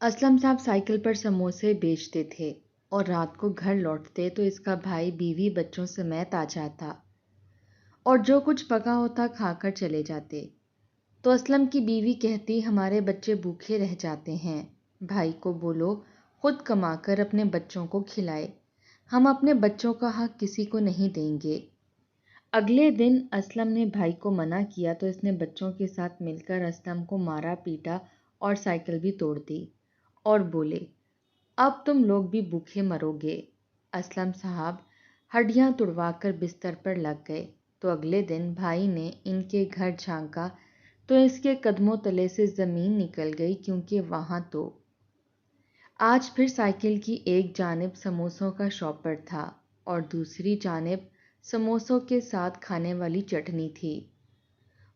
اسلم صاحب سائیکل پر سموسے بیچتے تھے اور رات کو گھر لوٹتے تو اس کا بھائی بیوی بچوں سمیت آ جاتا اور جو کچھ پکا ہوتا کھا کر چلے جاتے۔ تو اسلم کی بیوی کہتی ہمارے بچے بھوکے رہ جاتے ہیں، بھائی کو بولو خود کما کر اپنے بچوں کو کھلائے، ہم اپنے بچوں کا حق کسی کو نہیں دیں گے۔ اگلے دن اسلم نے بھائی کو منع کیا تو اس نے بچوں کے ساتھ مل کر اسلم کو مارا پیٹا اور سائیکل بھی توڑ دی اور بولے اب تم لوگ بھی بھوکے مرو گے۔ اسلم صاحب ہڈیاں توڑوا کر بستر پر لگ گئے تو اگلے دن بھائی نے ان کے گھر جھانکا تو اس کے قدموں تلے سے زمین نکل گئی، کیونکہ وہاں تو آج پھر سائیکل کی ایک جانب سموسوں کا شاپر تھا اور دوسری جانب سموسوں کے ساتھ کھانے والی چٹنی تھی۔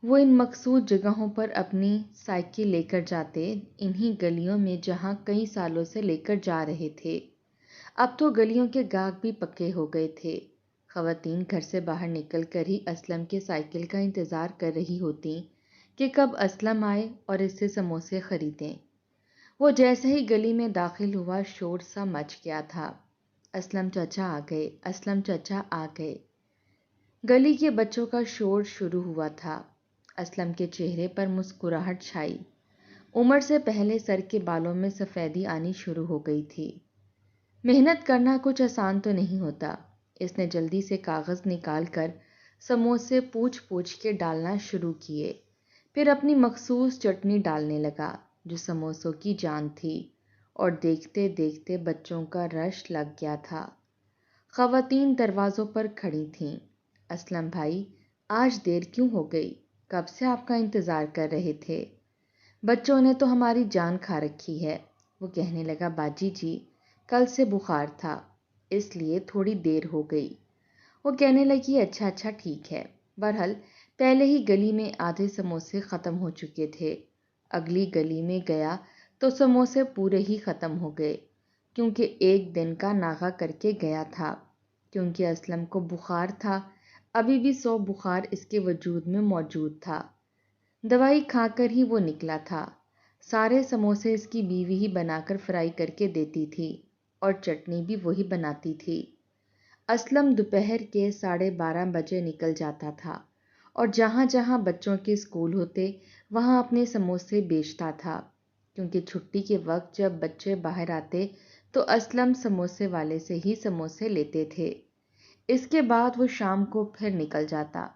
وہ ان مخصوص جگہوں پر اپنی سائیکل لے کر جاتے، انہی گلیوں میں جہاں کئی سالوں سے لے کر جا رہے تھے۔ اب تو گلیوں کے گاہک بھی پکے ہو گئے تھے۔ خواتین گھر سے باہر نکل کر ہی اسلم کے سائیکل کا انتظار کر رہی ہوتی کہ کب اسلم آئے اور اس سے سموسے خریدیں۔ وہ جیسے ہی گلی میں داخل ہوا شور سا مچ گیا تھا، اسلم چچا آ گئے، اسلم چچا آ گئے۔ گلی کے بچوں کا شور شروع ہوا تھا۔ اسلم کے چہرے پر مسکراہٹ چھائی۔ عمر سے پہلے سر کے بالوں میں سفیدی آنی شروع ہو گئی تھی۔ محنت کرنا کچھ آسان تو نہیں ہوتا۔ اس نے جلدی سے کاغذ نکال کر سموسے پوچھ پوچھ کے ڈالنا شروع کیے، پھر اپنی مخصوص چٹنی ڈالنے لگا جو سموسوں کی جان تھی، اور دیکھتے دیکھتے بچوں کا رش لگ گیا تھا۔ خواتین دروازوں پر کھڑی تھیں۔ اسلم بھائی آج دیر کیوں ہو گئی؟ کب سے آپ کا انتظار کر رہے تھے۔ بچوں نے تو ہماری جان کھا رکھی ہے۔ وہ کہنے لگا باجی جی کل سے بخار تھا اس لیے تھوڑی دیر ہو گئی۔ وہ کہنے لگی اچھا اچھا ٹھیک ہے۔ بہرحال پہلے ہی گلی میں آدھے سموسے ختم ہو چکے تھے۔ اگلی گلی میں گیا تو سموسے پورے ہی ختم ہو گئے، کیونکہ ایک دن کا ناغہ کر کے گیا تھا۔ کیونکہ اسلم کو بخار تھا، ابھی بھی 100 بخار اس کے وجود میں موجود تھا۔ دوائی کھا کر ہی وہ نکلا تھا۔ سارے سموسے اس کی بیوی ہی بنا کر فرائی کر کے دیتی تھی اور چٹنی بھی وہی بناتی تھی۔ اسلم دوپہر کے 12:30 بجے نکل جاتا تھا اور جہاں جہاں بچوں کے اسکول ہوتے وہاں اپنے سموسے بیچتا تھا، کیونکہ چھٹی کے وقت جب بچے باہر آتے تو اسلم سموسے والے سے ہی سموسے لیتے تھے۔ اس کے بعد وہ شام کو پھر نکل جاتا۔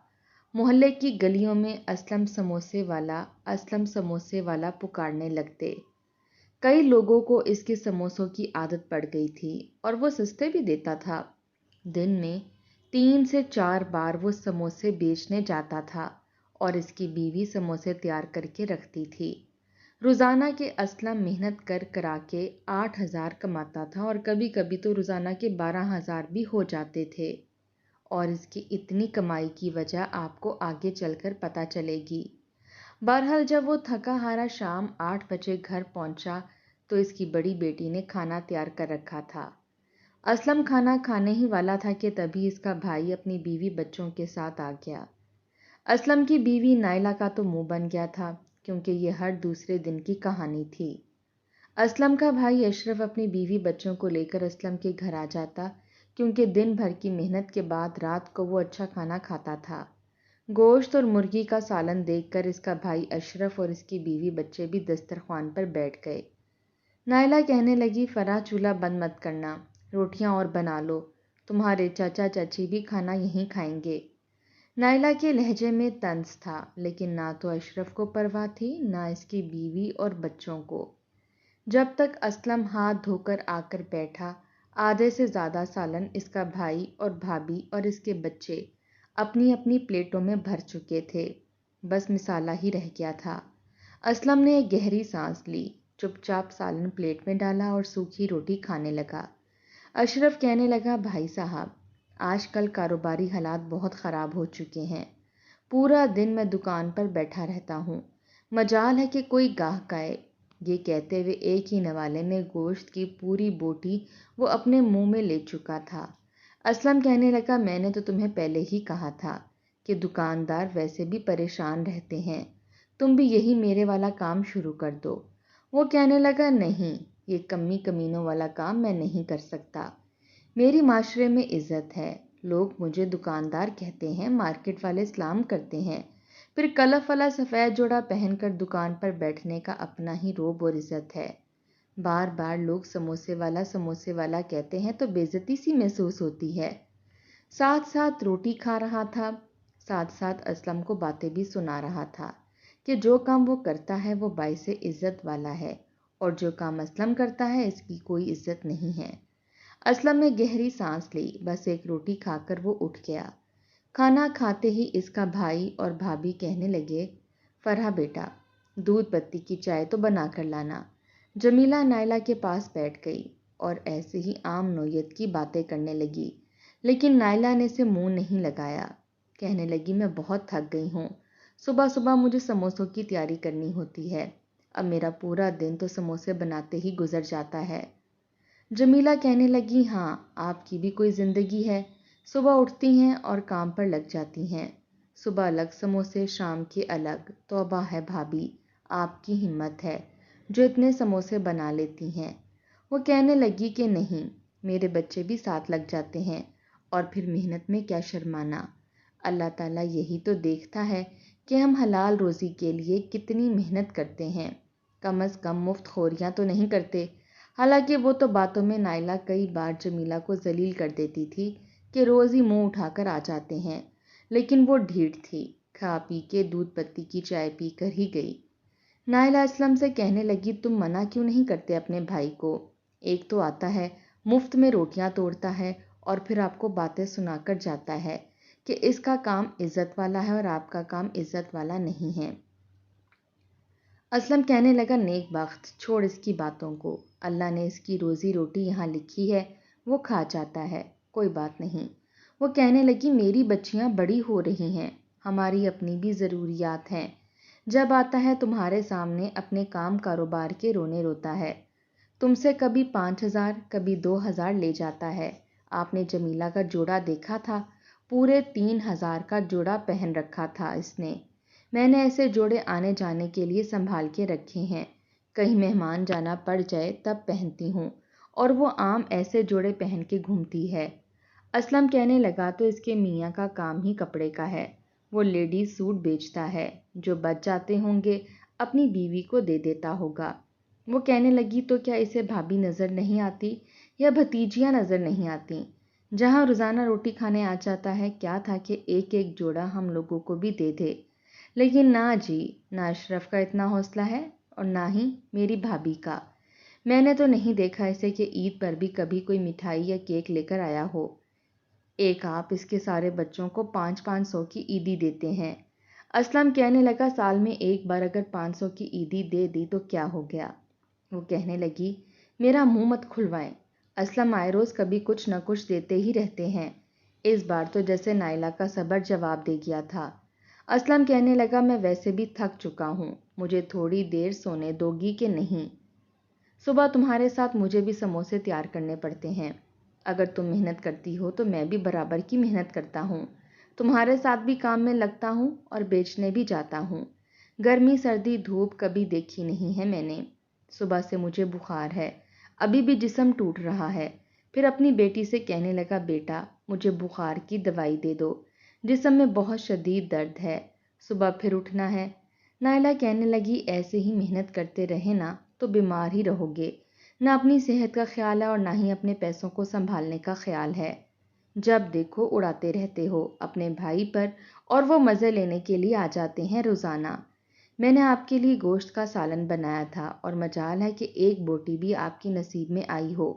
محلے کی گلیوں میں اسلم سموسے والا، اسلم سموسے والا پکارنے لگتے۔ کئی لوگوں کو اس کے سموسوں کی عادت پڑ گئی تھی اور وہ سستے بھی دیتا تھا۔ دن میں 3 سے 4 بار وہ سموسے بیچنے جاتا تھا اور اس کی بیوی سموسے تیار کر کے رکھتی تھی۔ روزانہ کے اسلم محنت کر کرا کے 8,000 کماتا تھا اور کبھی کبھی تو روزانہ کے 12,000 بھی ہو جاتے تھے، اور اس کی اتنی کمائی کی وجہ آپ کو آگے چل کر پتہ چلے گی۔ بہرحال جب وہ تھکا ہارا شام 8 بجے گھر پہنچا تو اس کی بڑی بیٹی نے کھانا تیار کر رکھا تھا۔ اسلم کھانا کھانے ہی والا تھا کہ تبھی اس کا بھائی اپنی بیوی بچوں کے ساتھ آ گیا۔ اسلم کی بیوی نائلہ کا تو منہ بن گیا تھا، کیونکہ یہ ہر دوسرے دن کی کہانی تھی۔ اسلم کا بھائی اشرف اپنی بیوی بچوں کو لے کر اسلم کے گھر آ جاتا، کیونکہ دن بھر کی محنت کے بعد رات کو وہ اچھا کھانا کھاتا تھا۔ گوشت اور مرغی کا سالن دیکھ کر اس کا بھائی اشرف اور اس کی بیوی بچے بھی دسترخوان پر بیٹھ گئے۔ نائلہ کہنے لگی فرح چولہا بند مت کرنا، روٹیاں اور بنا لو، تمہارے چچا چچی بھی کھانا یہیں کھائیں گے۔ نائلہ کے لہجے میں طنز تھا، لیکن نہ تو اشرف کو پرواہ تھی نہ اس کی بیوی اور بچوں کو۔ جب تک اسلم ہاتھ دھو کر آ کر بیٹھا، آدھے سے زیادہ سالن اس کا بھائی اور بھابھی اور اس کے بچے اپنی اپنی پلیٹوں میں بھر چکے تھے، بس مسالہ ہی رہ گیا تھا۔ اسلم نے ایک گہری سانس لی، چپ چاپ سالن پلیٹ میں ڈالا اور سوکھی روٹی کھانے لگا۔ اشرف کہنے لگا بھائی صاحب آج کل کاروباری حالات بہت خراب ہو چکے ہیں، پورا دن میں دکان پر بیٹھا رہتا ہوں، مجال ہے کہ کوئی گاہک آئے۔ یہ کہتے ہوئے ایک ہی نوالے میں گوشت کی پوری بوٹی وہ اپنے منہ میں لے چکا تھا۔ اسلم کہنے لگا میں نے تو تمہیں پہلے ہی کہا تھا کہ دکاندار ویسے بھی پریشان رہتے ہیں، تم بھی یہی میرے والا کام شروع کر دو۔ وہ کہنے لگا نہیں، یہ کمی کمینوں والا کام میں نہیں کر سکتا۔ میری معاشرے میں عزت ہے، لوگ مجھے دکاندار کہتے ہیں، مارکیٹ والے سلام کرتے ہیں، پھر کلف والا سفید جوڑا پہن کر دکان پر بیٹھنے کا اپنا ہی روب اور عزت ہے۔ بار بار لوگ سموسے والا کہتے ہیں تو بے عزتی سی محسوس ہوتی ہے۔ ساتھ ساتھ روٹی کھا رہا تھا، ساتھ ساتھ اسلم کو باتیں بھی سنا رہا تھا کہ جو کام وہ کرتا ہے وہ باعث عزت والا ہے، اور جو کام اسلم کرتا ہے اس کی کوئی عزت نہیں ہے۔ اسلم نے گہری سانس لی، بس ایک روٹی کھا کر وہ اٹھ گیا۔ کھانا کھاتے ہی اس کا بھائی اور بھابھی کہنے لگے، فرحہ بیٹا، دودھ پتی کی چائے تو بنا کر لانا۔ جمیلہ نائلہ کے پاس بیٹھ گئی اور ایسے ہی عام نوعیت کی باتیں کرنے لگی، لیکن نائلہ نے اسے منہ نہیں لگایا۔ کہنے لگی، میں بہت تھک گئی ہوں، صبح صبح مجھے سموسوں کی تیاری کرنی ہوتی ہے، اب میرا پورا دن تو سموسے بناتے ہی گزر جاتا ہے۔ جمیلہ کہنے لگی، ہاں آپ کی بھی کوئی زندگی ہے، صبح اٹھتی ہیں اور کام پر لگ جاتی ہیں، صبح الگ سموسے، شام کے الگ۔ توبہ ہے بھابھی، آپ کی ہمت ہے جو اتنے سموسے بنا لیتی ہیں۔ وہ کہنے لگی کہ نہیں، میرے بچے بھی ساتھ لگ جاتے ہیں، اور پھر محنت میں کیا شرمانا، اللہ تعالیٰ یہی تو دیکھتا ہے کہ ہم حلال روزی کے لیے کتنی محنت کرتے ہیں، کم از کم مفت خوریاں تو نہیں کرتے۔ حالانکہ وہ تو باتوں میں نائلہ کئی بار جمیلہ کو ذلیل کر دیتی تھی کہ روز ہی منہ اٹھا کر آ جاتے ہیں، لیکن وہ ڈھیٹ تھی، کھا پی کے دودھ پتی کی چائے پی کر ہی گئی۔ نائلہ اسلم سے کہنے لگی، تم منع کیوں نہیں کرتے اپنے بھائی کو؟ ایک تو آتا ہے مفت میں روٹیاں توڑتا ہے اور پھر آپ کو باتیں سنا کر جاتا ہے کہ اس کا کام عزت والا ہے اور آپ کا کام عزت والا نہیں ہے۔ اسلم کہنے لگا، نیک بخت، چھوڑ اس کی باتوں کو، اللہ نے اس کی روزی روٹی یہاں لکھی ہے، وہ کھا جاتا ہے، کوئی بات نہیں۔ وہ کہنے لگی، میری بچیاں بڑی ہو رہی ہیں، ہماری اپنی بھی ضروریات ہیں، جب آتا ہے تمہارے سامنے اپنے کام کاروبار کے رونے روتا ہے، تم سے کبھی 5,000 کبھی 2,000 لے جاتا ہے۔ آپ نے جمیلہ کا جوڑا دیکھا تھا، پورے 3,000 کا جوڑا پہن رکھا تھا اس نے۔ میں نے ایسے جوڑے آنے جانے کے لیے سنبھال کے رکھے ہیں، کہیں مہمان جانا پڑ جائے تب پہنتی ہوں، اور وہ عام ایسے جوڑے پہن کے گھومتی ہے۔ اسلم کہنے لگا، تو اس کے میاں کا کام ہی کپڑے کا ہے، وہ لیڈیز سوٹ بیچتا ہے، جو بچ جاتے ہوں گے اپنی بیوی کو دے دیتا ہوگا۔ وہ کہنے لگی، تو کیا اسے بھابھی نظر نہیں آتی یا بھتیجیاں نظر نہیں آتی؟ جہاں روزانہ روٹی کھانے آ جاتا ہے، کیا تھا کہ ایک ایک جوڑا ہم لوگوں کو بھی دے دے، لیکن نہ جی، نہ اشرف کا اتنا حوصلہ ہے اور نہ ہی میری بھابھی کا۔ میں نے تو نہیں دیکھا اسے کہ عید پر بھی کبھی کوئی مٹھائی یا کیک لے کر آیا ہو۔ ایک آپ اس کے سارے بچوں کو 500 کی عیدی دیتے ہیں۔ اسلم کہنے لگا، سال میں ایک بار اگر 500 کی عیدی دے دی تو کیا ہو گیا؟ وہ کہنے لگی، میرا منہ مت کھلوائیں، اسلم آئے روز کبھی کچھ نہ کچھ دیتے ہی رہتے ہیں، اس بار تو جیسے نائلہ کا صبر جواب دے گیا تھا۔ اسلم کہنے لگا، میں ویسے بھی تھک چکا ہوں، مجھے تھوڑی دیر سونے دو گی کہ نہیں؟ صبح تمہارے ساتھ مجھے بھی سموسے تیار کرنے پڑتے ہیں، اگر تم محنت کرتی ہو تو میں بھی برابر کی محنت کرتا ہوں، تمہارے ساتھ بھی کام میں لگتا ہوں اور بیچنے بھی جاتا ہوں، گرمی سردی دھوپ کبھی دیکھی نہیں ہے میں نے۔ صبح سے مجھے بخار ہے، ابھی بھی جسم ٹوٹ رہا ہے۔ پھر اپنی بیٹی سے کہنے لگا، بیٹا مجھے بخار کی دوائی دے دو، جسم میں بہت شدید درد ہے، صبح پھر اٹھنا ہے۔ نائلہ کہنے لگی، ایسے ہی محنت کرتے رہے نا تو بیمار ہی رہو گے، نہ اپنی صحت کا خیال ہے اور نہ ہی اپنے پیسوں کو سنبھالنے کا خیال ہے، جب دیکھو اڑاتے رہتے ہو اپنے بھائی پر، اور وہ مزے لینے کے لیے آ جاتے ہیں روزانہ۔ میں نے آپ کے لیے گوشت کا سالن بنایا تھا اور مجال ہے کہ ایک بوٹی بھی آپ کی نصیب میں آئی ہو۔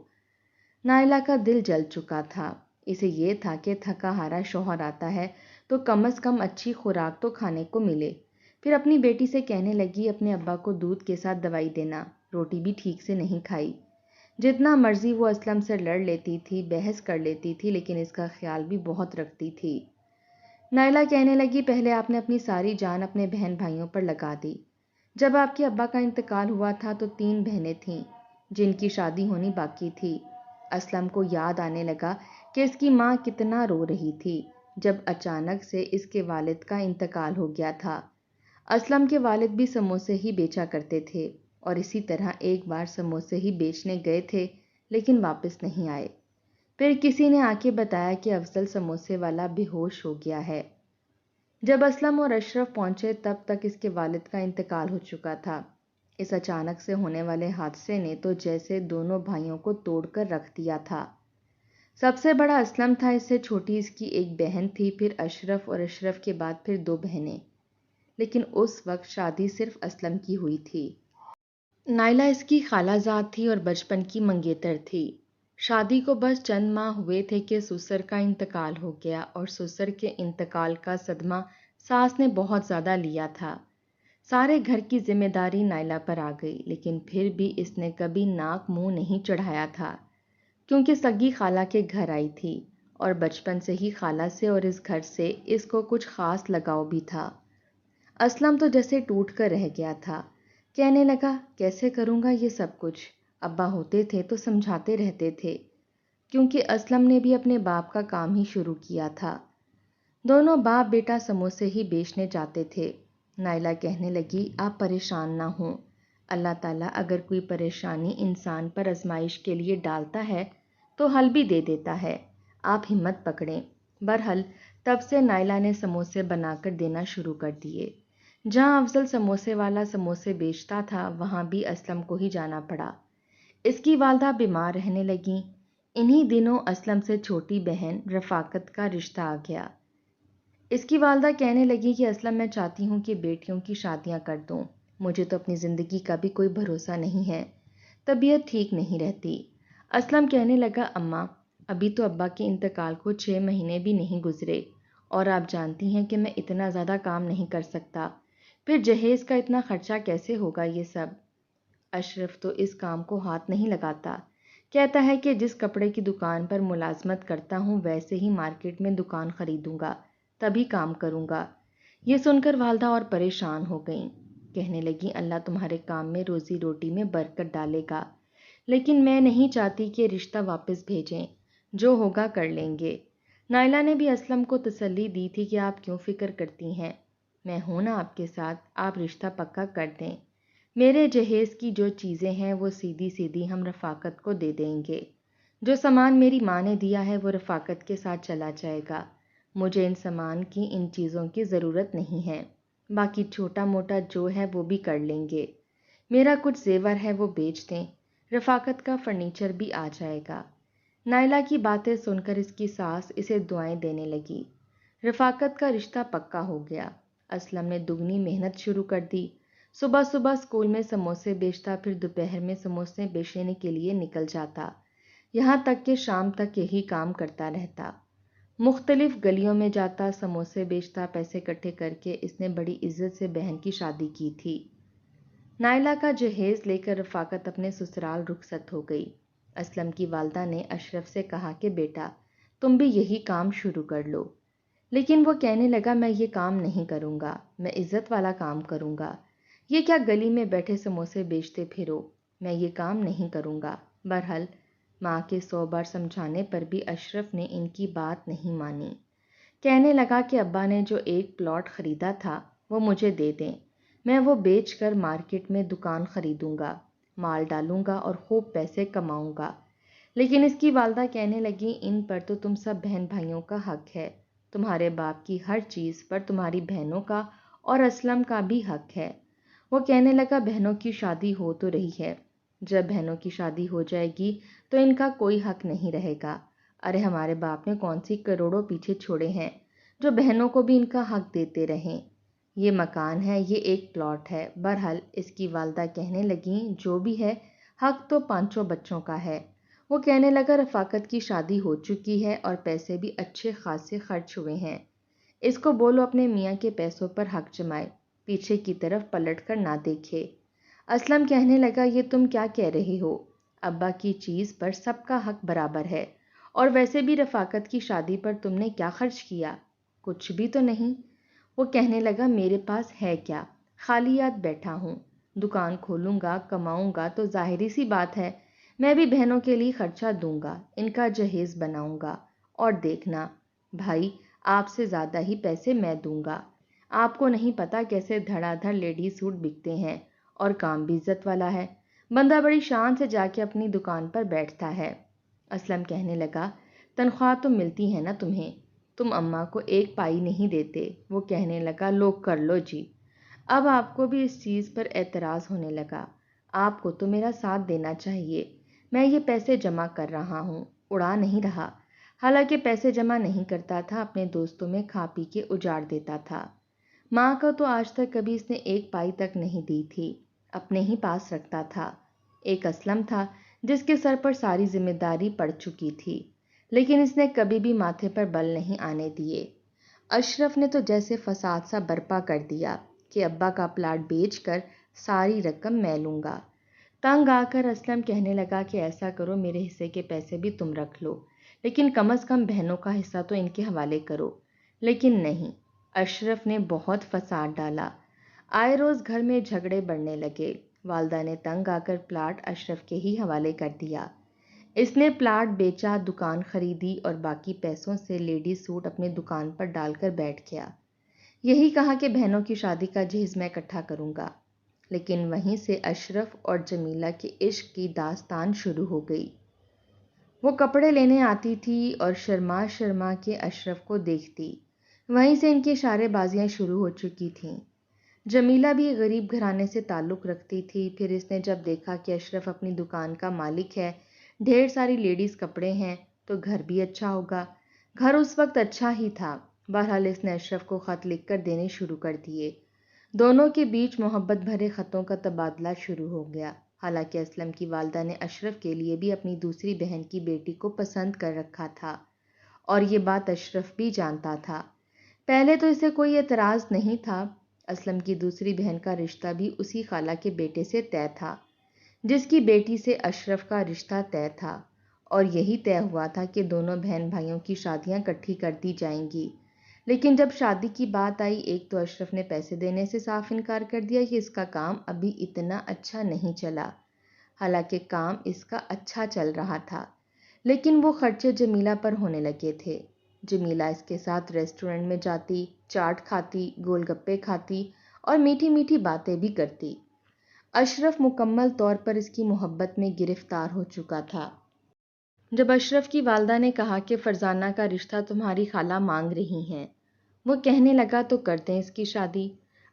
نائلہ کا دل جل چکا تھا، اسے یہ تھا کہ تھکا ہارا شوہر آتا ہے تو کم از کم اچھی خوراک تو کھانے کو ملے۔ پھر اپنی بیٹی سے کہنے لگی، اپنے ابا کو دودھ کے ساتھ دوائی دینا، روٹی بھی ٹھیک سے نہیں کھائی۔ جتنا مرضی وہ اسلم سے لڑ لیتی تھی، بحث کر لیتی تھی، لیکن اس کا خیال بھی بہت رکھتی تھی۔ نائلہ کہنے لگی، پہلے آپ نے اپنی ساری جان اپنے بہن بھائیوں پر لگا دی، جب آپ کے ابا کا انتقال ہوا تھا تو 3 بہنیں تھیں جن کی شادی ہونی باقی تھی۔ اسلم کو یاد آنے لگا کہ اس کی ماں کتنا رو رہی تھی جب اچانک سے اس کے والد کا انتقال ہو گیا تھا۔ اسلم کے والد بھی سموسے ہی بیچا کرتے تھے اور اسی طرح ایک بار سموسے ہی بیچنے گئے تھے لیکن واپس نہیں آئے۔ پھر کسی نے آ کے بتایا کہ افضل سموسے والا بے ہوش ہو گیا ہے۔ جب اسلم اور اشرف پہنچے تب تک اس کے والد کا انتقال ہو چکا تھا۔ اس اچانک سے ہونے والے حادثے نے تو جیسے دونوں بھائیوں کو توڑ کر رکھ دیا تھا۔ سب سے بڑا اسلم تھا، اس سے چھوٹی اس کی ایک بہن تھی، پھر اشرف اور اشرف کے بعد پھر 2 بہنیں، لیکن اس وقت شادی صرف اسلم کی ہوئی تھی۔ نائلہ اس کی خالہ زاد تھی اور بچپن کی منگیتر تھی۔ شادی کو بس چند ماہ ہوئے تھے کہ سسر کا انتقال ہو گیا، اور سسر کے انتقال کا صدمہ ساس نے بہت زیادہ لیا تھا۔ سارے گھر کی ذمہ داری نائلہ پر آ گئی، لیکن پھر بھی اس نے کبھی ناک منہ نہیں چڑھایا تھا، کیونکہ سگی خالہ کے گھر آئی تھی اور بچپن سے ہی خالہ سے اور اس گھر سے اس کو کچھ خاص لگاؤ بھی تھا۔ اسلم تو جیسے ٹوٹ کر رہ گیا تھا، کہنے لگا کیسے کروں گا یہ سب کچھ؟ ابا ہوتے تھے تو سمجھاتے رہتے تھے، کیونکہ اسلم نے بھی اپنے باپ کا کام ہی شروع کیا تھا۔ دونوں باپ بیٹا سموسے ہی بیچنے جاتے تھے۔ نائلہ کہنے لگی آپ پریشان نہ ہوں، اللہ تعالیٰ اگر کوئی پریشانی انسان پر آزمائش کے لیے ڈالتا ہے تو حل بھی دے دیتا ہے، آپ ہمت پکڑیں۔ برحال تب سے نائلہ نے سموسے بنا کر دینا شروع کر دیے۔ جہاں افضل سموسے والا سموسے بیچتا تھا وہاں بھی اسلم کو ہی جانا پڑا۔ اس کی والدہ بیمار رہنے لگیں۔ انہی دنوں اسلم سے چھوٹی بہن رفاقت کا رشتہ آ گیا۔ اس کی والدہ کہنے لگی کہ اسلم میں چاہتی ہوں کہ بیٹیوں کی شادیاں کر دوں، مجھے تو اپنی زندگی کا بھی کوئی بھروسہ نہیں ہے، طبیعت ٹھیک نہیں رہتی۔ اسلم کہنے لگا اماں ابھی تو ابا کے انتقال کو 6 مہینے بھی نہیں گزرے، اور آپ جانتی ہیں کہ میں اتنا زیادہ کام نہیں کر سکتا، پھر جہیز کا اتنا خرچہ کیسے ہوگا یہ سب؟ اشرف تو اس کام کو ہاتھ نہیں لگاتا، کہتا ہے کہ جس کپڑے کی دکان پر ملازمت کرتا ہوں ویسے ہی مارکیٹ میں دکان خریدوں گا تبھی کام کروں گا۔ یہ سن کر والدہ اور پریشان ہو گئیں، کہنے لگیں اللہ تمہارے کام میں روزی روٹی میں برکت ڈالے گا، لیکن میں نہیں چاہتی کہ رشتہ واپس بھیجیں، جو ہوگا کر لیں گے۔ نائلہ نے بھی اسلم کو تسلی دی تھی کہ آپ کیوں فکر کرتی ہیں، میں ہوں نا آپ کے ساتھ، آپ رشتہ پکا کر دیں، میرے جہیز کی جو چیزیں ہیں وہ سیدھی سیدھی ہم رفاقت کو دے دیں گے، جو سامان میری ماں نے دیا ہے وہ رفاقت کے ساتھ چلا جائے گا، مجھے ان سامان کی ان چیزوں کی ضرورت نہیں ہے، باقی چھوٹا موٹا جو ہے وہ بھی کر لیں گے، میرا کچھ زیور ہے وہ بیچ دیں، رفاقت کا فرنیچر بھی آ جائے گا۔ نائلہ کی باتیں سن کر اس کی ساس اسے دعائیں دینے لگی۔ رفاقت کا رشتہ پکا ہو گیا۔ اسلم نے دگنی محنت شروع کر دی، صبح صبح اسکول میں سموسے بیچتا، پھر دوپہر میں سموسے بیچنے کے لیے نکل جاتا، یہاں تک کہ شام تک یہی کام کرتا رہتا۔ مختلف گلیوں میں جاتا، سموسے بیچتا، پیسے اکٹھے کر کے اس نے بڑی عزت سے بہن کی شادی کی تھی۔ نائلہ کا جہیز لے کر رفاقت اپنے سسرال رخصت ہو گئی۔ اسلم کی والدہ نے اشرف سے کہا کہ بیٹا تم بھی یہی کام شروع کر لو، لیکن وہ کہنے لگا میں یہ کام نہیں کروں گا، میں عزت والا کام کروں گا، یہ کیا گلی میں بیٹھے سموسے بیچتے پھرو، میں یہ کام نہیں کروں گا۔ برحال ماں کے 100 بار سمجھانے پر بھی اشرف نے ان کی بات نہیں مانی، کہنے لگا کہ ابا نے جو ایک پلاٹ خریدا تھا وہ مجھے دے دیں، میں وہ بیچ کر مارکیٹ میں دکان خریدوں گا، مال ڈالوں گا اور خوب پیسے کماؤں گا۔ لیکن اس کی والدہ کہنے لگی ان پر تو تم سب بہن بھائیوں کا حق ہے، تمہارے باپ کی ہر چیز پر تمہاری بہنوں کا اور اسلم کا بھی حق ہے۔ وہ کہنے لگا بہنوں کی شادی ہو تو رہی ہے، جب بہنوں کی شادی ہو جائے گی تو ان کا کوئی حق نہیں رہے گا، ارے ہمارے باپ نے کون سی کروڑوں پیچھے چھوڑے ہیں جو بہنوں کو بھی ان کا حق دیتے رہیں، یہ مکان ہے، یہ ایک پلاٹ ہے۔ برحال اس کی والدہ کہنے لگیں جو بھی ہے حق تو 5 بچوں کا ہے۔ وہ کہنے لگا رفاقت کی شادی ہو چکی ہے اور پیسے بھی اچھے خاصے خرچ ہوئے ہیں، اس کو بولو اپنے میاں کے پیسوں پر حق جمائے، پیچھے کی طرف پلٹ کر نہ دیکھے۔ اسلم کہنے لگا یہ تم کیا کہہ رہے ہو، ابا کی چیز پر سب کا حق برابر ہے، اور ویسے بھی رفاقت کی شادی پر تم نے کیا خرچ کیا، کچھ بھی تو نہیں۔ وہ کہنے لگا میرے پاس ہے کیا، خالی یاد بیٹھا ہوں، دکان کھولوں گا کماؤں گا تو ظاہری سی بات ہے میں بھی بہنوں کے لیے خرچہ دوں گا، ان کا جہیز بناؤں گا، اور دیکھنا بھائی آپ سے زیادہ ہی پیسے میں دوں گا، آپ کو نہیں پتا کیسے دھڑا دھڑ لیڈی سوٹ بکتے ہیں، اور کام بھی عزت والا ہے۔ بندہ بڑی شان سے جا کے اپنی دکان پر بیٹھتا ہے۔ اسلم کہنے لگا، تنخواہ تو ملتی ہے نا تمہیں، تم اماں کو 1 پائی نہیں دیتے۔ وہ کہنے لگا، لو کر لو جی۔ اب آپ کو بھی اس چیز پر اعتراض ہونے لگا۔ آپ کو تو میرا ساتھ دینا چاہیے، میں یہ پیسے جمع کر رہا ہوں، اڑا نہیں رہا۔ حالانکہ پیسے جمع نہیں کرتا تھا، اپنے دوستوں میں کھا پی کے اجاڑ دیتا تھا۔ ماں کو تو آج تک کبھی اس نے 1 پائی تک نہیں دی تھی، اپنے ہی پاس رکھتا تھا۔ ایک اسلم تھا جس کے سر پر ساری ذمہ داری پڑ چکی تھی، لیکن اس نے کبھی بھی ماتھے پر بل نہیں آنے دیے۔ اشرف نے تو جیسے فساد سا برپا کر دیا کہ ابا کا پلاٹ بیچ کر ساری رقم میں لوں گا۔ تنگ آ کر اسلم کہنے لگا کہ ایسا کرو، میرے حصے کے پیسے بھی تم رکھ لو، لیکن کم از کم بہنوں کا حصہ تو ان کے حوالے کرو۔ لیکن نہیں، اشرف نے بہت فساد ڈالا۔ آئے روز گھر میں جھگڑے بڑھنے لگے۔ والدہ نے تنگ آ کر پلاٹ اشرف کے ہی حوالے کر دیا۔ اس نے پلاٹ بیچا، دکان خریدی اور باقی پیسوں سے لیڈیز سوٹ اپنے دکان پر ڈال کر بیٹھ گیا۔ یہی کہا کہ بہنوں کی شادی کا جہیز میں اکٹھا کروں گا۔ لیکن وہیں سے اشرف اور جمیلہ کے عشق کی داستان شروع ہو گئی۔ وہ کپڑے لینے آتی تھی اور شرما شرما کے اشرف کو دیکھتی۔ وہیں سے ان کی اشارے بازیاں شروع ہو چکی تھیں۔ جمیلہ بھی غریب گھرانے سے تعلق رکھتی تھی۔ پھر اس نے جب دیکھا کہ اشرف اپنی دکان کا مالک ہے، ڈھیر ساری لیڈیز کپڑے ہیں، تو گھر بھی اچھا ہوگا۔ گھر اس وقت اچھا ہی تھا۔ بہرحال اس نے اشرف کو خط لکھ کر دینے شروع کر دیے۔ دونوں کے بیچ محبت بھرے خطوں کا تبادلہ شروع ہو گیا۔ حالانکہ اسلم کی والدہ نے اشرف کے لیے بھی اپنی دوسری بہن کی بیٹی کو پسند کر رکھا تھا، اور یہ بات اشرف بھی جانتا تھا۔ پہلے تو اسے کوئی اعتراض نہیں تھا۔ اسلم کی دوسری بہن کا رشتہ بھی اسی خالہ کے بیٹے سے طے تھا، جس کی بیٹی سے اشرف کا رشتہ طے تھا، اور یہی طے ہوا تھا کہ دونوں بہن بھائیوں کی شادیاں اکٹھی کر دی جائیں گی۔ لیکن جب شادی کی بات آئی، ایک تو اشرف نے پیسے دینے سے صاف انکار کر دیا کہ اس کا کام ابھی اتنا اچھا نہیں چلا۔ حالانکہ کام اس کا اچھا چل رہا تھا، لیکن وہ خرچے جمیلہ پر ہونے لگے تھے۔ جمیلہ اس کے ساتھ ریسٹورنٹ میں جاتی، چاٹ کھاتی، گول گپے کھاتی اور میٹھی میٹھی باتیں بھی کرتی۔ اشرف مکمل طور پر اس کی محبت میں گرفتار ہو چکا تھا۔ جب اشرف کی والدہ نے کہا کہ فرزانہ کا رشتہ تمہاری خالہ مانگ رہی ہیں، وہ کہنے لگا تو کر دیں اس کی شادی۔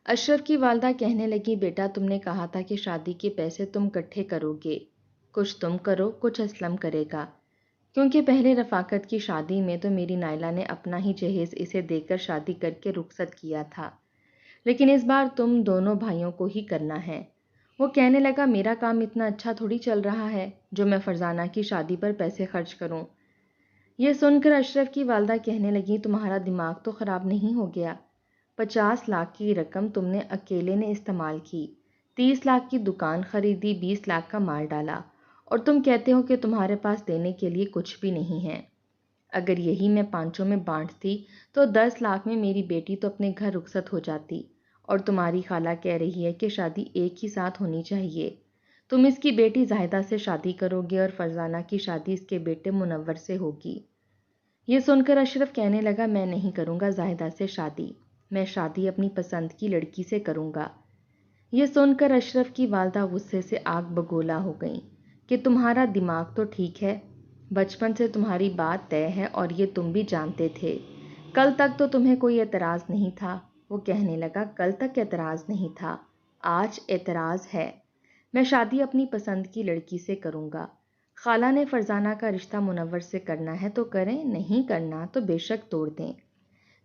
اشرف کی والدہ کہنے لگی، بیٹا تم نے کہا تھا کہ شادی کے پیسے تم اکٹھے کرو گے، کچھ تم کرو، کچھ اسلم کرے گا، کیونکہ پہلے رفاقت کی شادی میں تو میری نائلہ نے اپنا ہی جہیز اسے دے کر شادی کر کے رخصت کیا تھا، لیکن اس بار تم دونوں بھائیوں کو ہی کرنا ہے۔ وہ کہنے لگا، میرا کام اتنا اچھا تھوڑی چل رہا ہے جو میں فرزانہ کی شادی پر پیسے خرچ کروں۔ یہ سن کر اشرف کی والدہ کہنے لگی، تمہارا دماغ تو خراب نہیں ہو گیا؟ 50 لاکھ کی رقم تم نے اکیلے نے استعمال کی، 30 لاکھ کی دکان خریدی، 20 لاکھ کا مال ڈالا، اور تم کہتے ہو کہ تمہارے پاس دینے کے لیے کچھ بھی نہیں ہے۔ اگر یہی میں پانچوں میں بانٹتی تو 10 لاکھ میں میری بیٹی تو اپنے گھر رخصت ہو جاتی، اور تمہاری خالہ کہہ رہی ہے کہ شادی ایک ہی ساتھ ہونی چاہیے۔ تم اس کی بیٹی زاہدہ سے شادی کرو گے اور فرزانہ کی شادی اس کے بیٹے منور سے ہوگی۔ یہ سن کر اشرف کہنے لگا، میں نہیں کروں گا زاہدہ سے شادی، میں شادی اپنی پسند کی لڑکی سے کروں گا۔ یہ سن کر اشرف کی والدہ غصے سے آگ بگولا ہو گئیں کہ تمہارا دماغ تو ٹھیک ہے، بچپن سے تمہاری بات طے ہے اور یہ تم بھی جانتے تھے۔ کل تک تو تمہیں کوئی اعتراض نہیں تھا۔ وہ کہنے لگا، کل تک اعتراض نہیں تھا، آج اعتراض ہے۔ میں شادی اپنی پسند کی لڑکی سے کروں گا۔ خالہ نے فرزانہ کا رشتہ منور سے کرنا ہے تو کریں، نہیں کرنا تو بے شک توڑ دیں۔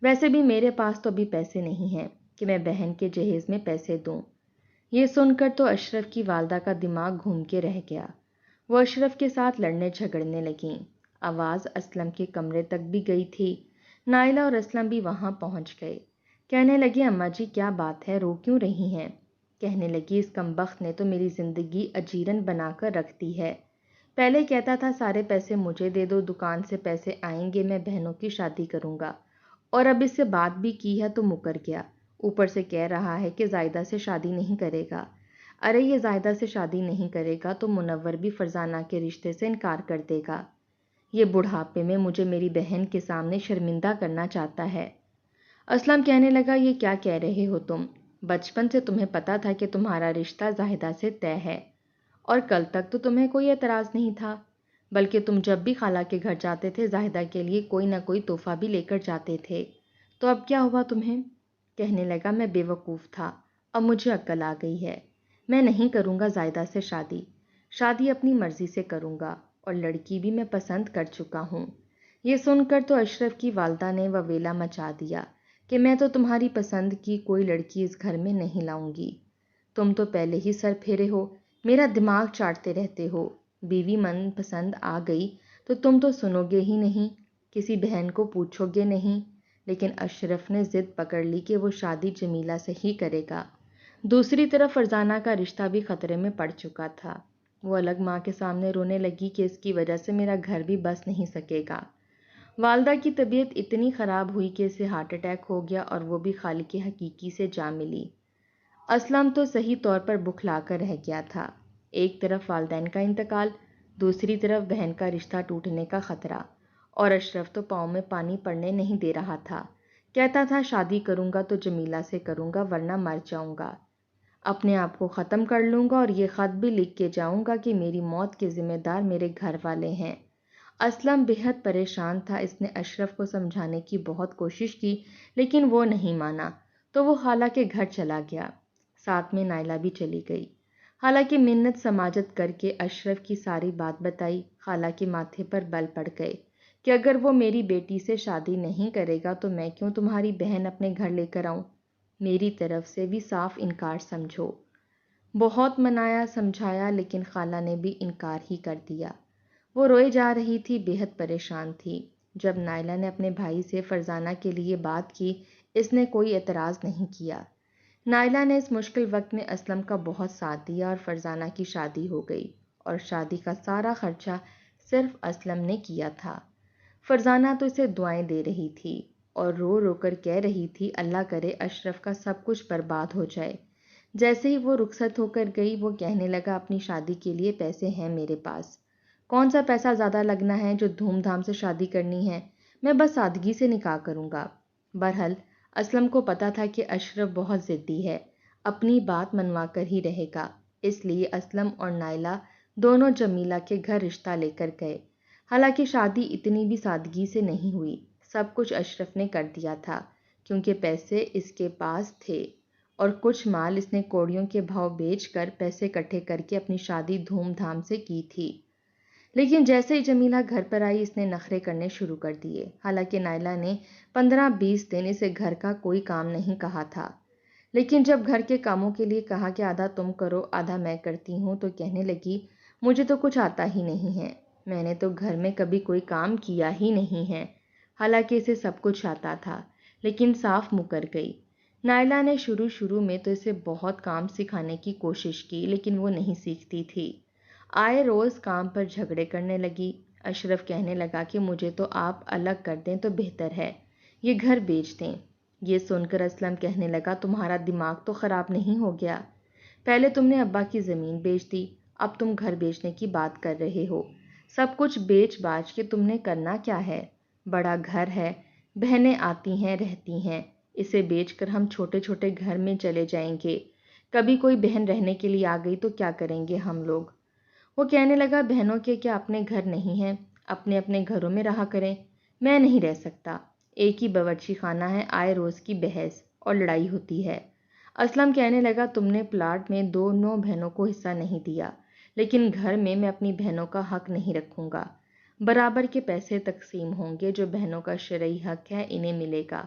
ویسے بھی میرے پاس تو ابھی پیسے نہیں ہیں کہ میں بہن کے جہیز میں پیسے دوں۔ یہ سن کر تو اشرف کی والدہ کا دماغ گھوم کے رہ گیا۔ وہ اشرف کے ساتھ لڑنے جھگڑنے لگیں۔ آواز اسلم کے کمرے تک بھی گئی تھی۔ نائلہ اور اسلم بھی وہاں پہنچ گئے۔ کہنے لگے، اماں جی کیا بات ہے، رو کیوں رہی ہیں؟ کہنے لگی، اس کمبخت نے تو میری زندگی اجیرن بنا کر رکھ دی ہے۔ پہلے کہتا تھا سارے پیسے مجھے دے دو، دکان سے پیسے آئیں گے، میں بہنوں کی شادی کروں گا، اور اب اس سے بات بھی کی ہے تو مکر گیا۔ اوپر سے کہہ رہا ہے کہ زائدہ سے شادی نہیں کرے گا۔ ارے یہ زائدہ سے شادی نہیں کرے گا تو منور بھی فرزانہ کے رشتے سے انکار کر دے گا۔ یہ بڑھاپے میں مجھے میری بہن کے سامنے شرمندہ کرنا چاہتا ہے۔ اسلم کہنے لگا، یہ کیا کہہ رہے ہو تم؟ بچپن سے تمہیں پتا تھا کہ تمہارا رشتہ زاہدہ سے طے ہے، اور کل تک تو تمہیں کوئی اعتراض نہیں تھا، بلکہ تم جب بھی خالہ کے گھر جاتے تھے زاہدہ کے لیے کوئی نہ کوئی تحفہ بھی لے کر جاتے تھے۔ تو اب کیا ہوا تمہیں؟ کہنے لگا میں بے وقوف تھا، اب مجھے عقل آ گئی ہے۔ میں نہیں کروں گا زاہدہ سے شادی، شادی اپنی مرضی سے کروں گا، اور لڑکی بھی میں پسند کر چکا ہوں۔ یہ سن کر تو اشرف کی والدہ نے وویلا مچا دیا کہ میں تو تمہاری پسند کی کوئی لڑکی اس گھر میں نہیں لاؤں گی۔ تم تو پہلے ہی سر پھیرے ہو، میرا دماغ چاٹتے رہتے ہو۔ بیوی من پسند آ گئی تو تم تو سنو گے ہی نہیں، کسی بہن کو پوچھو گے نہیں۔ لیکن اشرف نے ضد پکڑ لی کہ وہ شادی جمیلہ سے ہی کرے گا۔ دوسری طرف فرزانہ کا رشتہ بھی خطرے میں پڑ چکا تھا۔ وہ الگ ماں کے سامنے رونے لگی کہ اس کی وجہ سے میرا گھر بھی بس نہیں سکے گا۔ والدہ کی طبیعت اتنی خراب ہوئی کہ اسے ہارٹ اٹیک ہو گیا، اور وہ بھی خالق حقیقی سے جا ملی۔ اسلم تو صحیح طور پر بکھلا کر رہ گیا تھا۔ ایک طرف والدین کا انتقال، دوسری طرف بہن کا رشتہ ٹوٹنے کا خطرہ، اور اشرف تو پاؤں میں پانی پڑنے نہیں دے رہا تھا۔ کہتا تھا شادی کروں گا تو جمیلہ سے کروں گا ورنہ مر جاؤں گا، اپنے آپ کو ختم کر لوں گا، اور یہ خط بھی لکھ کے جاؤں گا کہ میری موت کے ذمہ دار میرے گھر والے ہیں۔ اسلم بے حد پریشان تھا۔ اس نے اشرف کو سمجھانے کی بہت کوشش کی لیکن وہ نہیں مانا، تو وہ خالہ کے گھر چلا گیا۔ ساتھ میں نائلہ بھی چلی گئی۔ حالانکہ منت سماجت کر کے اشرف کی ساری بات بتائی، خالہ کے ماتھے پر بل پڑ گئے کہ اگر وہ میری بیٹی سے شادی نہیں کرے گا تو میں کیوں تمہاری بہن اپنے گھر لے کر آؤں؟ میری طرف سے بھی صاف انکار سمجھو۔ بہت منایا سمجھایا لیکن خالہ نے بھی انکار ہی کر دیا۔ وہ روئے جا رہی تھی، بے حد پریشان تھی۔ جب نائلہ نے اپنے بھائی سے فرزانہ کے لیے بات کی، اس نے کوئی اعتراض نہیں کیا۔ نائلہ نے اس مشکل وقت میں اسلم کا بہت ساتھ دیا اور فرزانہ کی شادی ہو گئی، اور شادی کا سارا خرچہ صرف اسلم نے کیا تھا۔ فرزانہ تو اسے دعائیں دے رہی تھی اور رو رو کر کہہ رہی تھی اللہ کرے اشرف کا سب کچھ برباد ہو جائے۔ جیسے ہی وہ رخصت ہو کر گئی، وہ کہنے لگا اپنی شادی کے لیے پیسے ہیں میرے پاس، کون سا پیسہ زیادہ لگنا ہے جو دھوم دھام سے شادی کرنی ہے، میں بس سادگی سے نکاح کروں گا۔ بہرحال اسلم کو پتا تھا کہ اشرف بہت ضدی ہے، اپنی بات منوا کر ہی رہے گا، اس لیے اسلم اور نائلہ دونوں جمیلہ کے گھر رشتہ لے کر گئے۔ حالانکہ شادی اتنی بھی سادگی سے نہیں ہوئی، سب کچھ اشرف نے کر دیا تھا کیونکہ پیسے اس کے پاس تھے، اور کچھ مال اس نے کوڑیوں کے بھاؤ بیچ کر پیسے اکٹھے کر کے اپنی شادی دھوم دھام سے کی تھی۔ لیکن جیسے ہی جمیلہ گھر پر آئی اس نے نخرے کرنے شروع کر دیے۔ حالانکہ نائلہ نے 15-20 دن اسے گھر کا کوئی کام نہیں کہا تھا، لیکن جب گھر کے کاموں کے لیے کہا کہ آدھا تم کرو آدھا میں کرتی ہوں تو کہنے لگی مجھے تو کچھ آتا ہی نہیں ہے، میں نے تو گھر میں کبھی کوئی کام کیا ہی نہیں ہے۔ حالانکہ اسے سب کچھ آتا تھا لیکن صاف مکر گئی۔ نائلہ نے شروع میں تو اسے بہت کام سکھانے کی کوشش کی لیکن وہ نہیں سیکھتی تھی۔ آئے روز کام پر جھگڑے کرنے لگی۔ اشرف کہنے لگا کہ مجھے تو آپ الگ کر دیں تو بہتر ہے، یہ گھر بیچ دیں۔ یہ سن کر اسلم کہنے لگا تمہارا دماغ تو خراب نہیں ہو گیا؟ پہلے تم نے ابا کی زمین بیچ دی، اب تم گھر بیچنے کی بات کر رہے ہو۔ سب کچھ بیچ باچ کے تم نے کرنا کیا ہے؟ بڑا گھر ہے، بہنیں آتی ہیں رہتی ہیں، اسے بیچ کر ہم چھوٹے چھوٹے گھر میں چلے جائیں گے، کبھی کوئی بہن رہنے کے لیے آ گئی تو کیا کریں گے ہم لوگ؟ وہ کہنے لگا بہنوں کے کیا اپنے گھر نہیں ہیں، اپنے اپنے گھروں میں رہا کریں، میں نہیں رہ سکتا، ایک ہی باورچی خانہ ہے، آئے روز کی بحث اور لڑائی ہوتی ہے۔ اسلم کہنے لگا تم نے پلاٹ میں دونوں بہنوں کو حصہ نہیں دیا، لیکن گھر میں اپنی بہنوں کا حق نہیں رکھوں گا، برابر کے پیسے تقسیم ہوں گے، جو بہنوں کا شرعی حق ہے انہیں ملے گا۔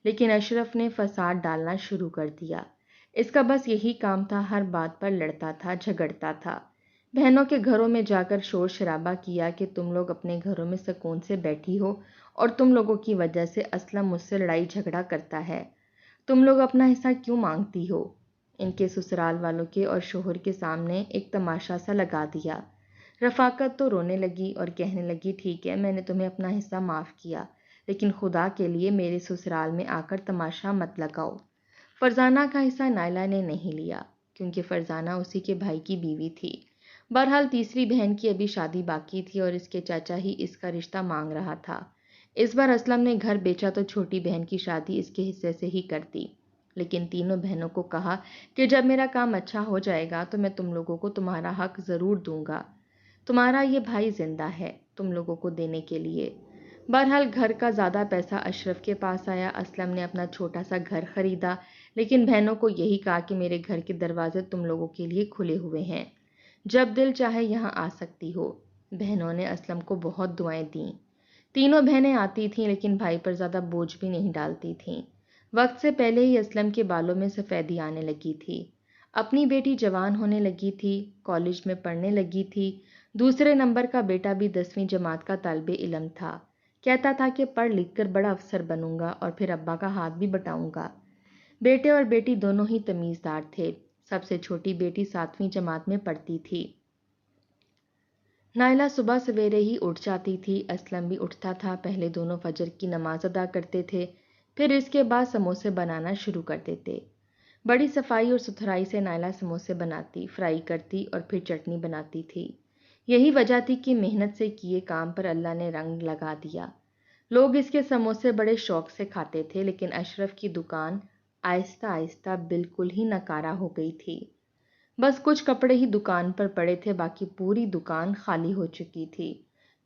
لیکن اشرف نے فساد ڈالنا شروع کر دیا، اس کا بس یہی کام تھا، ہر بات پر لڑتا تھا، جھگڑتا تھا، بہنوں کے گھروں میں جا کر شور شرابہ کیا کہ تم لوگ اپنے گھروں میں سکون سے بیٹھی ہو اور تم لوگوں کی وجہ سے اسلم مجھ سے لڑائی جھگڑا کرتا ہے، تم لوگ اپنا حصہ کیوں مانگتی ہو؟ ان کے سسرال والوں کے اور شوہر کے سامنے ایک تماشا سا لگا دیا۔ رفاقت تو رونے لگی اور کہنے لگی ٹھیک ہے میں نے تمہیں اپنا حصہ معاف کیا، لیکن خدا کے لیے میرے سسرال میں آ کر تماشا مت لگاؤ۔ فرزانہ کا حصہ نائلہ نے نہیں لیا کیونکہ فرزانہ اسی کے بھائی کی بیوی تھی۔ بہرحال تیسری بہن کی ابھی شادی باقی تھی اور اس کے چاچا ہی اس کا رشتہ مانگ رہا تھا۔ اس بار اسلم نے گھر بیچا تو چھوٹی بہن کی شادی اس کے حصے سے ہی کر دی۔ لیکن تینوں بہنوں کو کہا کہ جب میرا کام اچھا ہو جائے گا تو میں تم لوگوں کو تمہارا حق ضرور دوں گا. تمہارا یہ بھائی زندہ ہے تم لوگوں کو دینے کے لیے. بہرحال گھر کا زیادہ پیسہ اشرف کے پاس آیا. اسلم نے اپنا چھوٹا سا گھر خریدا، لیکن بہنوں کو یہی کہا کہ میرے گھر کے دروازے تم لوگوں کے لیے کھلے ہوئے ہیں، جب دل چاہے یہاں آ سکتی ہو. بہنوں نے اسلم کو بہت دعائیں دیں. تینوں بہنیں آتی تھیں لیکن بھائی پر زیادہ بوجھ بھی نہیں ڈالتی تھیں. وقت سے پہلے ہی اسلم کے بالوں میں سفیدی آنے لگی تھی. اپنی بیٹی جوان ہونے لگی تھی، کالج میں پڑھنے لگی تھی. دوسرے نمبر کا بیٹا بھی 10ویں جماعت کا طالب علم تھا. کہتا تھا کہ پڑھ لکھ کر بڑا افسر بنوں گا اور پھر ابا کا ہاتھ بھی بٹاؤں گا. بیٹے اور بیٹی دونوں ہی تمیزدار تھے. سب سے چھوٹی بیٹی 7ویں جماعت میں پڑھتی تھی. نائلہ صبح سویرے ہی اٹھ جاتی تھی. اسلم بھی اٹھتا تھا. پہلے دونوں فجر کی نماز ادا کرتے تھے، پھر اس کے بعد سموسے بنانا شروع کر دیتے. بڑی صفائی اور ستھرائی سے نائلہ سموسے بناتی، فرائی کرتی اور پھر چٹنی بناتی تھی. یہی وجہ تھی کہ محنت سے کیے کام پر اللہ نے رنگ لگا دیا. لوگ اس کے سموسے بڑے شوق سے کھاتے تھے، لیکن اشرف کی دکان آہستہ آہستہ بالکل ہی ناکارہ ہو گئی تھی. بس کچھ کپڑے ہی دکان پر پڑے تھے، باقی پوری دکان خالی ہو چکی تھی،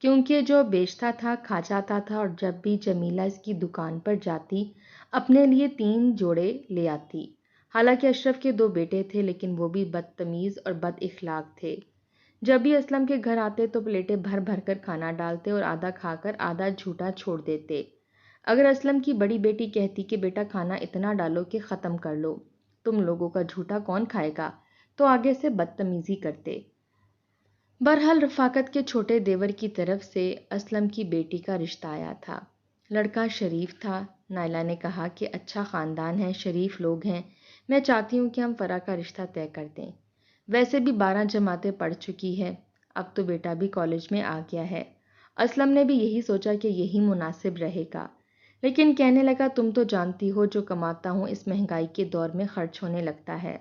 کیونکہ جو بیچتا تھا کھا جاتا تھا. اور جب بھی جمیلہ اس کی دکان پر جاتی اپنے لیے 3 جوڑے لے آتی. حالانکہ اشرف کے 2 بیٹے تھے، لیکن وہ بھی بدتمیز اور بد اخلاق تھے. جب بھی اسلم کے گھر آتے تو پلیٹیں بھر بھر کر کھانا ڈالتے اور آدھا کھا کر آدھا جھوٹا چھوڑ دیتے. اگر اسلم کی بڑی بیٹی کہتی کہ بیٹا کھانا اتنا ڈالو کہ ختم کر لو، تم لوگوں کا جھوٹا کون کھائے گا، تو آگے سے بدتمیزی کرتے. بہرحال رفاقت کے چھوٹے دیور کی طرف سے اسلم کی بیٹی کا رشتہ آیا تھا. لڑکا شریف تھا. نائلہ نے کہا کہ اچھا خاندان ہے، شریف لوگ ہیں، میں چاہتی ہوں کہ ہم فرح کا رشتہ طے کر دیں. ویسے بھی 12 جماعتیں پڑھ چکی ہے، اب تو بیٹا بھی کالج میں آ گیا ہے. اسلم نے بھی یہی سوچا کہ یہی مناسب رہے گا، لیکن کہنے لگا تم تو جانتی ہو جو کماتا ہوں اس مہنگائی کے دور میں خرچ ہونے لگتا ہے.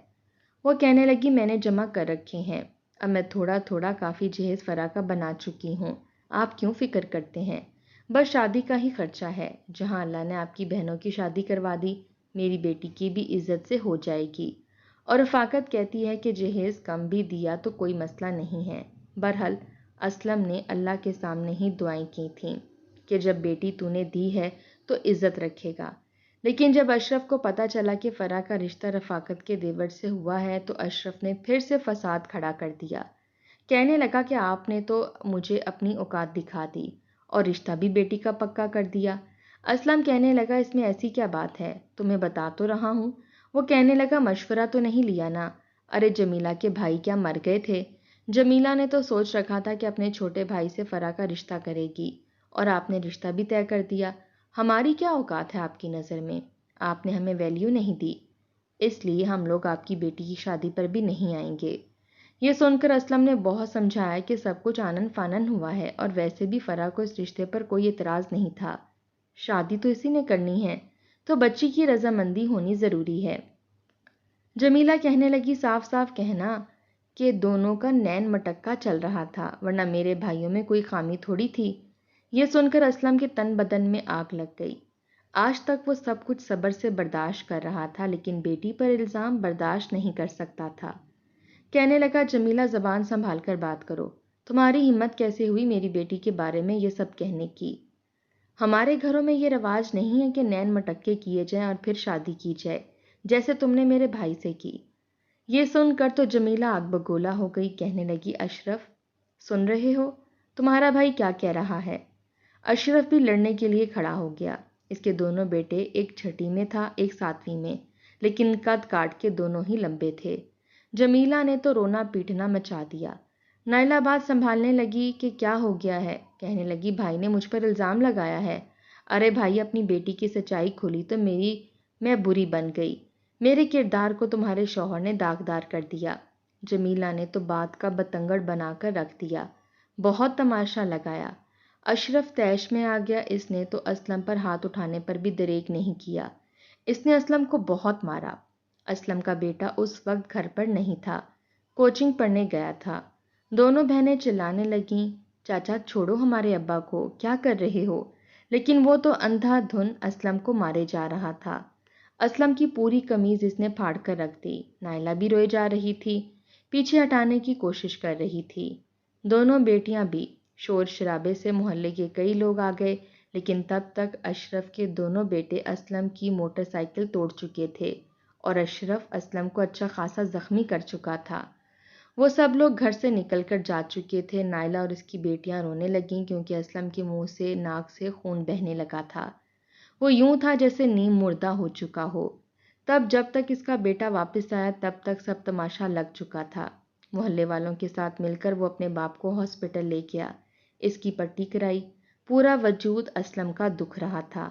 وہ کہنے لگی میں نے جمع کر رکھے ہیں، اب میں تھوڑا تھوڑا کافی جہیز فرح کا بنا چکی ہوں. آپ کیوں فکر کرتے ہیں؟ بس شادی کا ہی خرچہ ہے. جہاں اللہ نے آپ کی بہنوں کی شادی کروا دی، میری بیٹی کی بھی عزت سے ہو جائے گی. اور رفاقت کہتی ہے کہ جہیز کم بھی دیا تو کوئی مسئلہ نہیں ہے. بہرحال اسلم نے اللہ کے سامنے ہی دعائیں کی تھیں کہ جب بیٹی تو نے دی ہے تو عزت رکھے گا. لیکن جب اشرف کو پتہ چلا کہ فرح کا رشتہ رفاقت کے دیور سے ہوا ہے تو اشرف نے پھر سے فساد کھڑا کر دیا. کہنے لگا کہ آپ نے تو مجھے اپنی اوقات دکھا دی اور رشتہ بھی بیٹی کا پکا کر دیا. اسلم کہنے لگا اس میں ایسی کیا بات ہے، تمہیں بتا تو رہا ہوں. وہ کہنے لگا مشورہ تو نہیں لیا نا؟ ارے جمیلہ کے بھائی کیا مر گئے تھے؟ جمیلہ نے تو سوچ رکھا تھا کہ اپنے چھوٹے بھائی سے فرح کا رشتہ کرے گی، اور آپ نے رشتہ بھی طے کر دیا. ہماری کیا اوقات ہے آپ کی نظر میں؟ آپ نے ہمیں ویلیو نہیں دی، اس لیے ہم لوگ آپ کی بیٹی کی شادی پر بھی نہیں آئیں گے. یہ سن کر اسلم نے بہت سمجھایا کہ سب کچھ آنن فانن ہوا ہے، اور ویسے بھی فرح کو اس رشتے پر کوئی اعتراض نہیں تھا. شادی تو اسی نے کرنی ہے، تو بچی کی رضامندی ہونی ضروری ہے. جمیلہ کہنے لگی صاف صاف کہنا کہ دونوں کا نین مٹکا چل رہا تھا، ورنہ میرے بھائیوں میں کوئی خامی تھوڑی تھی. یہ سن کر اسلم کے تن بدن میں آگ لگ گئی. آج تک وہ سب کچھ صبر سے برداشت کر رہا تھا، لیکن بیٹی پر الزام برداشت نہیں کر سکتا تھا. کہنے لگا جمیلہ زبان سنبھال کر بات کرو، تمہاری ہمت کیسے ہوئی میری بیٹی کے بارے میں یہ سب کہنے کی؟ ہمارے گھروں میں یہ رواج نہیں ہے کہ نین مٹکے کیے جائیں اور پھر شادی کی جائے، جیسے تم نے میرے بھائی سے کی. یہ سن کر تو جمیلہ آگ بگولا ہو گئی. کہنے لگی اشرف سن رہے ہو تمہارا بھائی کیا کہہ رہا ہے؟ اشرف بھی لڑنے کے لیے کھڑا ہو گیا. اس کے دونوں بیٹے، ایک 6 میں تھا ایک 7ویں میں، لیکن قد کاٹ کے دونوں ہی لمبے تھے. جمیلہ نے تو رونا پیٹنا مچا دیا. نائلہ بات سنبھالنے لگی کہ کیا ہو گیا ہے. کہنے لگی بھائی نے مجھ پر الزام لگایا ہے. ارے بھائی اپنی بیٹی کی سچائی کھولی تو میں بری بن گئی. میرے کردار کو تمہارے شوہر نے داغدار کر دیا. جمیلہ نے تو بات کا بتنگڑ بنا کر رکھ دیا. بہت تماشا لگایا. اشرف طیش میں آ گیا. اس نے تو اسلم پر ہاتھ اٹھانے پر بھی دریغ نہیں کیا. اس نے اسلم کو بہت مارا. اسلم کا بیٹا اس وقت گھر پر نہیں تھا، کوچنگ پڑھنے گیا تھا. دونوں بہنیں چلانے لگیں چاچا چھوڑو ہمارے ابا کو، کیا کر رہے ہو؟ لیکن وہ تو اندھا دھن اسلم کو مارے جا رہا تھا. اسلم کی پوری قمیض اس نے پھاڑ کر رکھ دی۔ نائلہ بھی روئے جا رہی تھی، پیچھے ہٹانے کی کوشش کر رہی تھی، دونوں بیٹیاں بھی۔ شور شرابے سے محلے کے کئی لوگ آ گئے، لیکن تب تک اشرف کے دونوں بیٹے اسلم کی موٹر سائیکل توڑ چکے تھے اور اشرف اسلم کو اچھا خاصا زخمی کر چکا تھا۔ وہ سب لوگ گھر سے نکل کر جا چکے تھے۔ نائلہ اور اس کی بیٹیاں رونے لگیں کیونکہ اسلم کے منہ سے ناک سے خون بہنے لگا تھا۔ وہ یوں تھا جیسے نیم مردہ ہو چکا ہو۔ تب جب تک اس کا بیٹا واپس آیا تب تک سب تماشا لگ چکا تھا۔ محلے والوں کے ساتھ مل کر وہ اپنے باپ کو ہاسپٹل لے گیا، اس کی پٹی کرائی۔ پورا وجود اسلم کا دکھ رہا تھا۔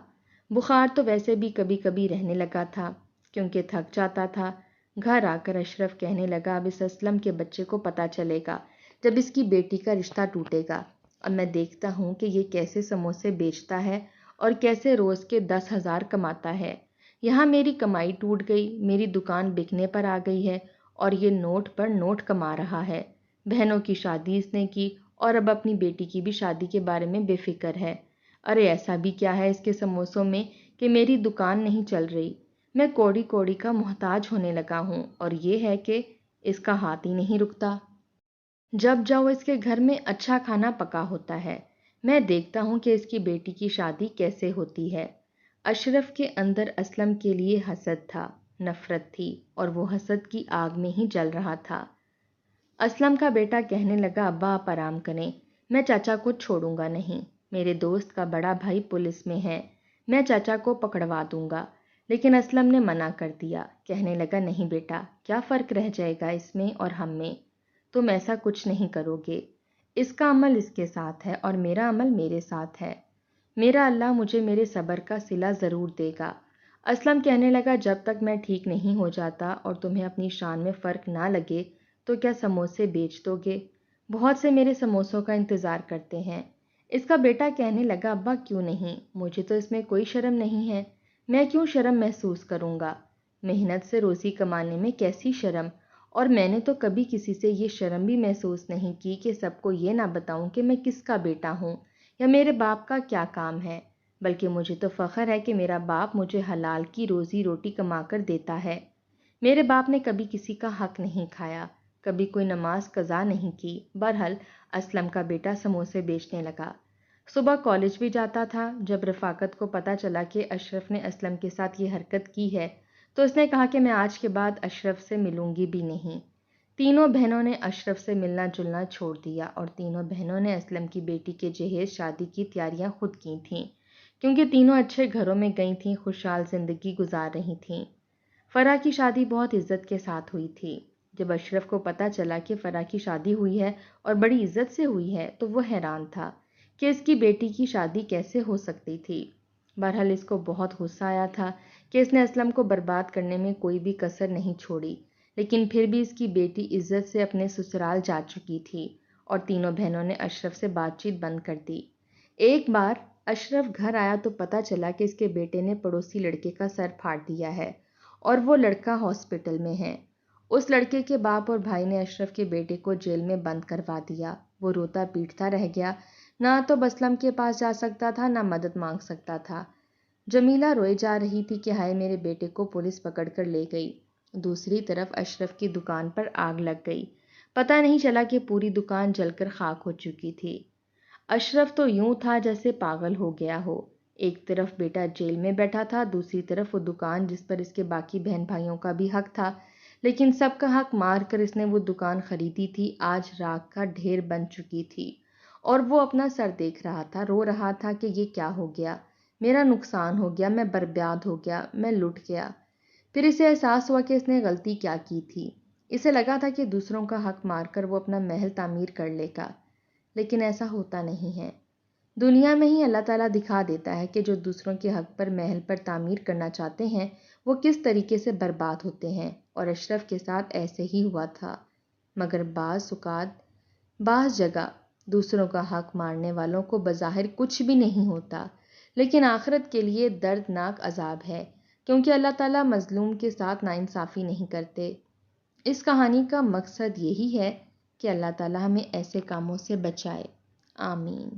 بخار تو ویسے بھی کبھی کبھی رہنے لگا تھا کیونکہ تھک جاتا تھا۔ گھر آ کر اشرف کہنے لگا اب اس اسلم کے بچے کو پتہ چلے گا جب اس کی بیٹی کا رشتہ ٹوٹے گا۔ اب میں دیکھتا ہوں کہ یہ کیسے سموسے بیچتا ہے اور کیسے روز کے 10,000 کماتا ہے۔ یہاں میری کمائی ٹوٹ گئی، میری دکان بکنے پر آ گئی ہے اور یہ نوٹ پر نوٹ کما رہا ہے۔ بہنوں کی شادی اس نے کی اور اب اپنی بیٹی کی بھی شادی کے بارے میں بے فکر ہے۔ ارے ایسا بھی کیا ہے اس کے سموسوں میں کہ میری دکان نہیں چل رہی؟ میں کوڑی کوڑی کا محتاج ہونے لگا ہوں اور یہ ہے کہ اس کا ہاتھ ہی نہیں رکتا۔ جب جاؤ اس کے گھر میں اچھا کھانا پکا ہوتا ہے۔ میں دیکھتا ہوں کہ اس کی بیٹی کی شادی کیسے ہوتی ہے۔ اشرف کے اندر اسلم کے لیے حسد تھا، نفرت تھی اور وہ حسد کی آگ میں ہی جل رہا تھا۔ اسلم کا بیٹا کہنے لگا ابا آپ آرام کریں، میں چاچا کو چھوڑوں گا نہیں۔ میرے دوست کا بڑا بھائی پولیس میں ہے، میں چاچا کو پکڑوا دوں گا۔ لیکن اسلم نے منع کر دیا، کہنے لگا نہیں بیٹا، کیا فرق رہ جائے گا اس میں اور ہم میں؟ تم ایسا کچھ نہیں کرو گے۔ اس کا عمل اس کے ساتھ ہے اور میرا عمل میرے ساتھ ہے۔ میرا اللہ مجھے میرے صبر کا صلہ ضرور دے گا۔ اسلم کہنے لگا جب تک میں ٹھیک نہیں ہو جاتا اور تمہیں اپنی شان میں فرق نہ لگے تو کیا سموسے بیچ دو گے؟ بہت سے میرے سموسوں کا انتظار کرتے ہیں۔ اس کا بیٹا کہنے لگا ابا کیوں نہیں، مجھے تو اس میں کوئی شرم نہیں ہے، میں کیوں شرم محسوس کروں گا؟ محنت سے روزی کمانے میں کیسی شرم؟ اور میں نے تو کبھی کسی سے یہ شرم بھی محسوس نہیں کی کہ سب کو یہ نہ بتاؤں کہ میں کس کا بیٹا ہوں یا میرے باپ کا کیا کام ہے، بلکہ مجھے تو فخر ہے کہ میرا باپ مجھے حلال کی روزی روٹی کما کر دیتا ہے۔ میرے باپ نے کبھی کسی کا حق نہیں کھایا، کبھی کوئی نماز قضا نہیں کی۔ بہرحال اسلم کا بیٹا سموسے بیچنے لگا۔ صبح کالج بھی جاتا تھا۔ جب رفاقت کو پتہ چلا کہ اشرف نے اسلم کے ساتھ یہ حرکت کی ہے تو اس نے کہا کہ میں آج کے بعد اشرف سے ملوں گی بھی نہیں۔ تینوں بہنوں نے اشرف سے ملنا جلنا چھوڑ دیا اور تینوں بہنوں نے اسلم کی بیٹی کے جہیز شادی کی تیاریاں خود کی تھیں، کیونکہ تینوں اچھے گھروں میں گئی تھیں، خوشحال زندگی گزار رہی تھیں۔ فرح کی شادی بہت عزت کے ساتھ ہوئی تھی۔ جب اشرف کو پتہ چلا کہ فرح کی شادی ہوئی ہے اور بڑی عزت سے ہوئی ہے تو وہ حیران تھا کہ اس کی بیٹی کی شادی کیسے ہو سکتی تھی۔ بہرحال اس کو بہت غصہ آیا تھا کہ اس نے اسلم کو برباد کرنے میں کوئی بھی کسر نہیں چھوڑی، لیکن پھر بھی اس کی بیٹی عزت سے اپنے سسرال جا چکی تھی اور تینوں بہنوں نے اشرف سے بات چیت بند کر دی۔ ایک بار اشرف گھر آیا تو پتہ چلا کہ اس کے بیٹے نے پڑوسی لڑکے کا سر پھاڑ دیا ہے اور وہ لڑکا ہاسپٹل میں ہے۔ اس لڑکے کے باپ اور بھائی نے اشرف کے بیٹے کو جیل میں بند کروا دیا۔ وہ روتا پیٹتا رہ گیا، نہ تو اسلم کے پاس جا سکتا تھا نہ مدد مانگ سکتا تھا۔ جمیلہ روئے جا رہی تھی کہ ہائے میرے بیٹے کو پولیس پکڑ کر لے گئی۔ دوسری طرف اشرف کی دکان پر آگ لگ گئی، پتہ نہیں چلا کہ پوری دکان جل کر خاک ہو چکی تھی۔ اشرف تو یوں تھا جیسے پاگل ہو گیا ہو۔ ایک طرف بیٹا جیل میں بیٹھا تھا، دوسری طرف وہ دکان جس پر اس کے باقی بہن بھائیوں کا بھی حق تھا، لیکن سب کا حق مار کر اس نے وہ دکان خریدی تھی، آج راکھ کا ڈھیر بن چکی تھی اور وہ اپنا سر دیکھ رہا تھا، رو رہا تھا کہ یہ کیا ہو گیا، میرا نقصان ہو گیا، میں برباد ہو گیا، میں لٹ گیا۔ پھر اسے احساس ہوا کہ اس نے غلطی کیا کی تھی۔ اسے لگا تھا کہ دوسروں کا حق مار کر وہ اپنا محل تعمیر کر لے گا، لیکن ایسا ہوتا نہیں ہے۔ دنیا میں ہی اللہ تعالیٰ دکھا دیتا ہے کہ جو دوسروں کے حق پر محل پر تعمیر کرنا چاہتے ہیں وہ کس طریقے سے برباد ہوتے ہیں، اور اشرف کے ساتھ ایسے ہی ہوا تھا۔ مگر بعض اوقات بعض جگہ دوسروں کا حق مارنے والوں کو بظاہر کچھ بھی نہیں ہوتا، لیکن آخرت کے لیے دردناک عذاب ہے، کیونکہ اللہ تعالیٰ مظلوم کے ساتھ ناانصافی نہیں کرتے۔ اس کہانی کا مقصد یہی ہے کہ اللہ تعالیٰ ہمیں ایسے کاموں سے بچائے۔ آمین۔